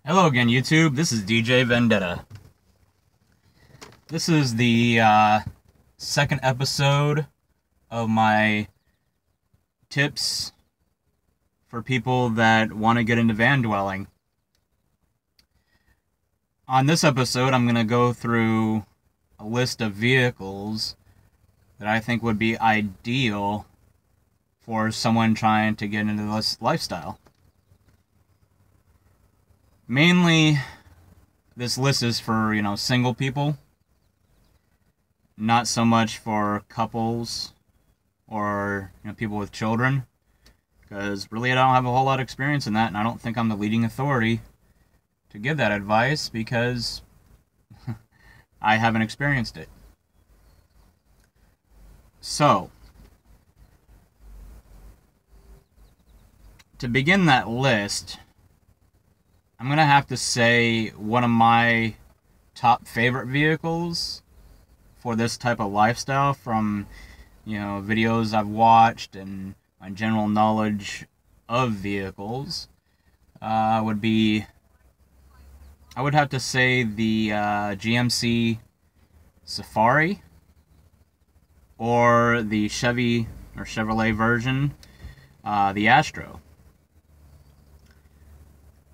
Hello again, YouTube. This is DJ Vendetta. This is the second episode of my tips for people that want to get into van dwelling. On this episode, I'm going to go through a list of vehicles that I think would be ideal for someone trying to get into this lifestyle. Mainly, this list is for, single people. Not so much for couples or, people with children. Because really I don't have a whole lot of experience in that, and I don't think I'm the leading authority to give that advice because I haven't experienced it. So, to begin that list, I'm going to have to say one of my top favorite vehicles for this type of lifestyle from, videos I've watched and my general knowledge of vehicles would be, I would have to say the GMC Safari or the Chevy or Chevrolet version, the Astro.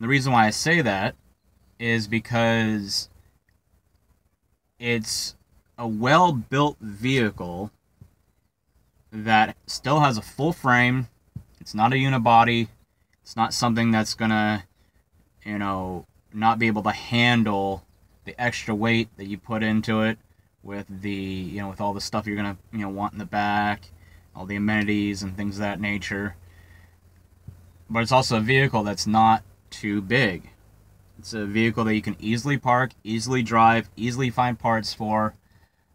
The reason why I say that is because it's a well-built vehicle that still has a full frame. It's not a unibody. It's not something that's gonna, not be able to handle the extra weight that you put into it with the, with all the stuff you're gonna, want in the back, all the amenities and things of that nature. But it's also a vehicle that's not too big. It's a vehicle that you can easily park, easily drive, easily find parts for,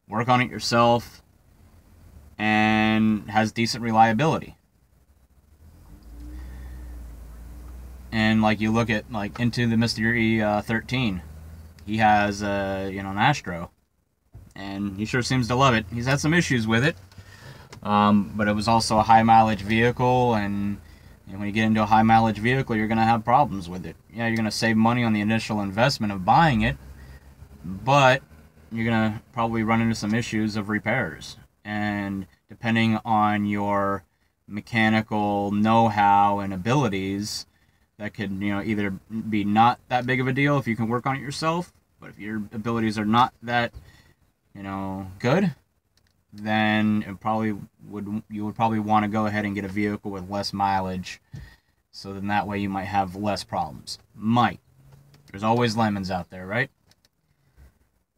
work on it yourself, and has decent reliability. And you look at Into the Mystery 13, he has an Astro, and he sure seems to love it. He's had some issues with it, but it was also a high mileage vehicle, and when you get into a high mileage vehicle, you're going to have problems with it. Yeah, you're going to save money on the initial investment of buying it, but you're going to probably run into some issues of repairs. And depending on your mechanical know-how and abilities, that could, either be not that big of a deal if you can work on it yourself, but if your abilities are not that, good, then you would probably want to go ahead and get a vehicle with less mileage, so then that way you might have less problems. There's always lemons out there, right?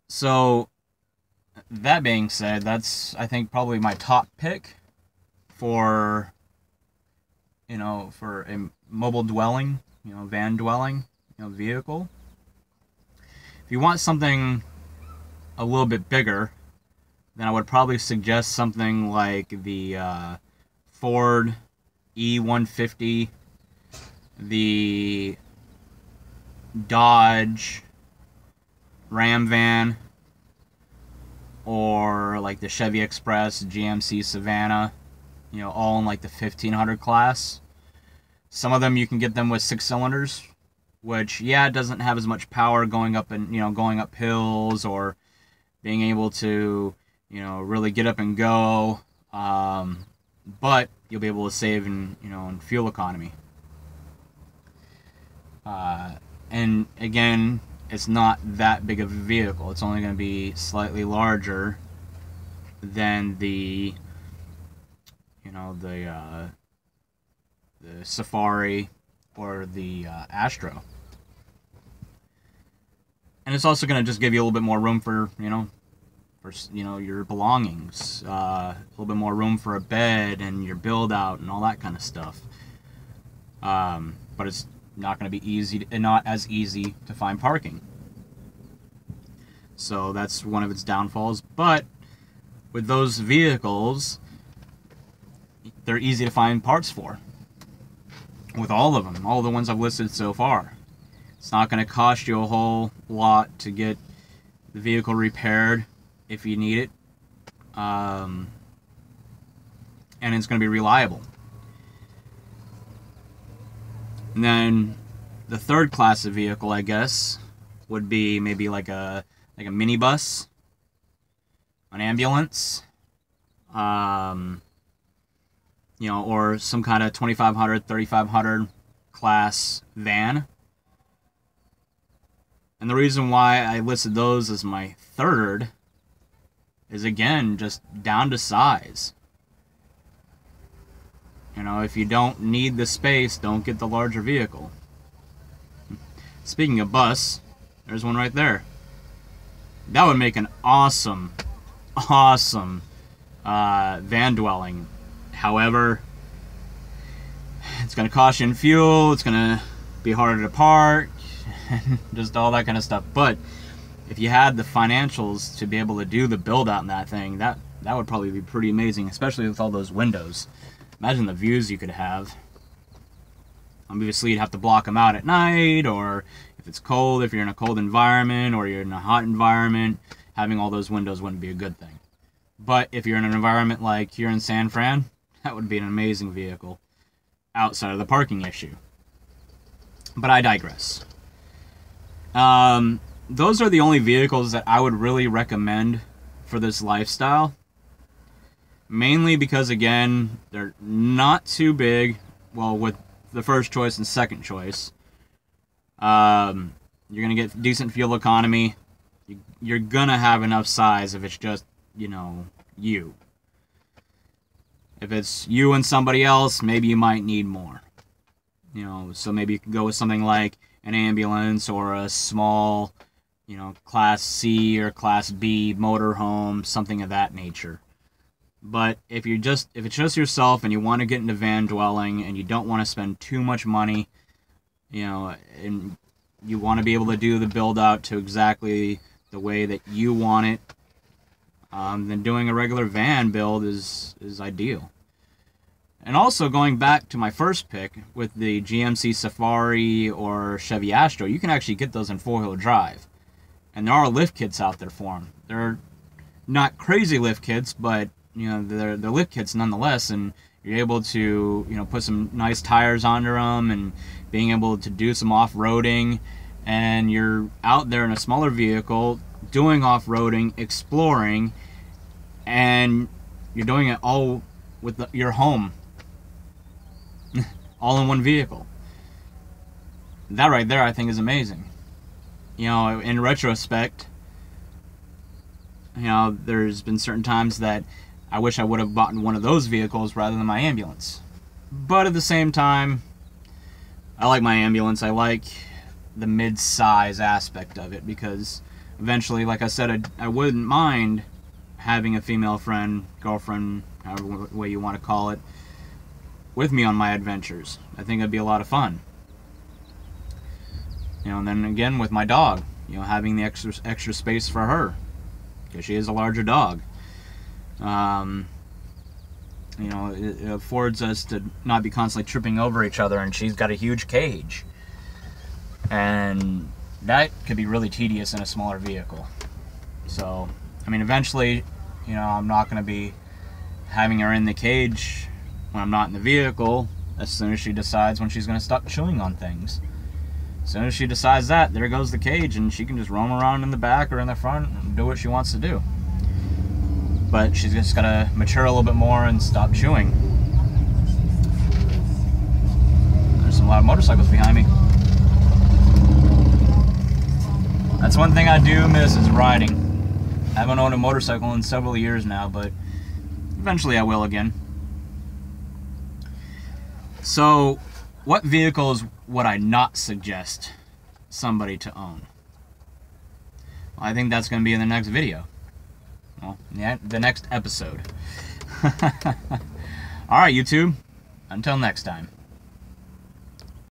So that being said, that's, I think, probably my top pick for for a mobile dwelling, van dwelling, vehicle. If you want something a little bit bigger, then I would probably suggest something like the Ford E150, the Dodge Ram van, or the Chevy Express, GMC Savannah, all in the 1500 class. Some of them you can get them with 6 cylinders, which, it doesn't have as much power going up and, going up hills or being able to, really get up and go, but you'll be able to save in fuel economy. And again, it's not that big of a vehicle. It's only going to be slightly larger than the Safari or the Astro. And it's also going to just give you a little bit more room for, your belongings, a little bit more room for a bed and your build out and all that kind of stuff. But it's not going to be not as easy to find parking. So that's one of its downfalls. But with those vehicles, they're easy to find parts for. With all of them, all the ones I've listed so far. It's not going to cost you a whole lot to get the vehicle repaired if you need it. And it's going to be reliable. And then the third class of vehicle, I guess, would be maybe like a minibus, an ambulance, you know, or some kind of 2500, 3500 class van. And the reason why I listed those as my third is, again, just down to size. You know, if you don't need the space, don't get the larger vehicle. Speaking of bus, there's one right there. That would make an awesome van dwelling. However, it's going to cost you in fuel, it's going to be harder to park, just all that kind of stuff. But if you had the financials to be able to do the build out in that thing, that would probably be pretty amazing, especially with all those windows. Imagine the views you could have. Obviously, you'd have to block them out at night, or if it's cold, if you're in a cold environment, or you're in a hot environment, having all those windows wouldn't be a good thing. But if you're in an environment like here in San Fran, that would be an amazing vehicle outside of the parking issue. But I digress. Those are the only vehicles that I would really recommend for this lifestyle. Mainly because, again, they're not too big. Well, with the first choice and second choice, you're going to get decent fuel economy. You're going to have enough size if it's just, you know, you. If it's you and somebody else, maybe you might need more. You know, so maybe you could go with something like an ambulance or a small, you know, Class C or Class B motorhome, something of that nature. But if it's just yourself and you want to get into van dwelling and you don't want to spend too much money, you know, and you want to be able to do the build out to exactly the way that you want it, then doing a regular van build is ideal. And also, going back to my first pick with the GMC Safari or Chevy Astro, you can actually get those in 4-wheel drive. And there are lift kits out there for them. They're not crazy lift kits, but you know, they're lift kits nonetheless, and you're able to, you know, put some nice tires under them and being able to do some off-roading, and you're out there in a smaller vehicle doing off-roading, exploring, and you're doing it all with your home. All in one vehicle. That right there, I think, is amazing. You know, in retrospect, you know, there's been certain times that I wish I would have bought one of those vehicles rather than my ambulance. But at the same time, I like my ambulance. I like the mid-size aspect of it, because eventually, like I said, I wouldn't mind having a female friend, girlfriend, however way you want to call it, with me on my adventures. I think it'd be a lot of fun. You know, and then again with my dog, you know, having the extra space for her, because she is a larger dog. You know, it affords us to not be constantly tripping over each other, and she's got a huge cage. And that could be really tedious in a smaller vehicle. So, I mean, eventually, you know, I'm not going to be having her in the cage when I'm not in the vehicle, as soon as she decides when she's going to stop chewing on things. As soon as she decides that, there goes the cage, and she can just roam around in the back or in the front and do what she wants to do. But she's just got to mature a little bit more and stop chewing. There's some loud motorcycles behind me. That's one thing I do miss, is riding. I haven't owned a motorcycle in several years now, but eventually I will again. So, what vehicles would I not suggest somebody to own? Well, I think that's going to be in the next video. Well, yeah, the next episode. Alright, YouTube. Until next time.